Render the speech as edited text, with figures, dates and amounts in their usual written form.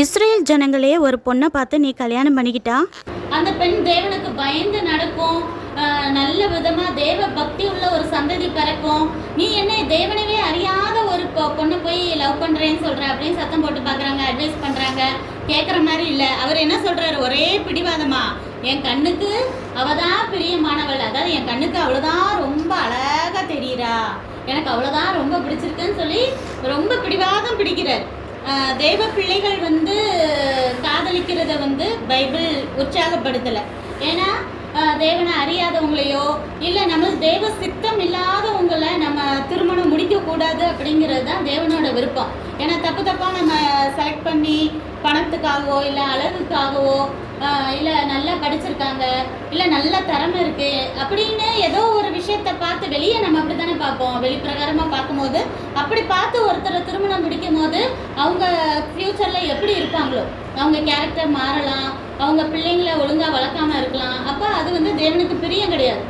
Israel ஜனங்களே ஒரு பொண்ணை பார்த்து நீ கல்யாணம் பண்ணிக்கிட்டா அந்த பெண் தேவனுக்கு பயந்து நடக்கும், நல்ல விதமாக தேவ பக்தி உள்ள ஒரு சந்ததி பிறக்கும். நீ என்ன தேவனவே அறியாத ஒரு பொண்ணை போய் லவ் பண்ணுறேன்னு சொல்கிற அப்படின்னு சத்தம் போட்டு பார்க்குறாங்க, அட்வைஸ் பண்ணுறாங்க. கேட்குற மாதிரி இல்லை. அவர் என்ன சொல்கிறாரு, ஒரே பிடிவாதமா, என் கண்ணுக்கு அவள் தான் பிரியமானவள், அதாவது என் கண்ணுக்கு அவ்வளோதான் ரொம்ப அழகாக தெரியுறா, எனக்கு அவ்வளோதான் ரொம்ப பிடிச்சிருக்குன்னு சொல்லி ரொம்ப பிடிவாதம் பிடிக்கிறார். தேவ பிள்ளைகள் காதலிக்கிறத பைபிள் உற்சாகப்படுத்தலை. ஏன்னா தேவனை அறியாதவங்களையோ இல்லை நம்ம தேவ சித்தம் இல்லாதவங்களை நம்ம திருமணம் முடிக்கக்கூடாது அப்படிங்கிறது தான் தேவனோட விருப்பம். ஏன்னா தப்பாக நம்ம செலக்ட் பண்ணி பணத்துக்காகவோ இல்லை அழகுக்காகவோ இல்லை நல்லா படிச்சிருக்காங்க இல்லை நல்ல திறமை இருக்குது அப்படின்னு ஏதோ ஒரு விஷயத்தை பார்த்து வெளியே நம்ம அப்படி தானே பார்ப்போம். வெளிப்பிரகாரமாக பார்க்கும்போது அப்படி பார்த்து ஒருத்தரை திருமணம் முடிக்கும் போது அவங்க ஃப்யூச்சரில் எப்படி இருப்பாங்களோ, அவங்க கேரக்டர் மாறலாம், அவங்க பிள்ளைங்களை ஒழுங்காக வளர்க்காமல் இருக்கலாம். அப்போ அது தேவனுக்கு பிரியம் கிடையாது.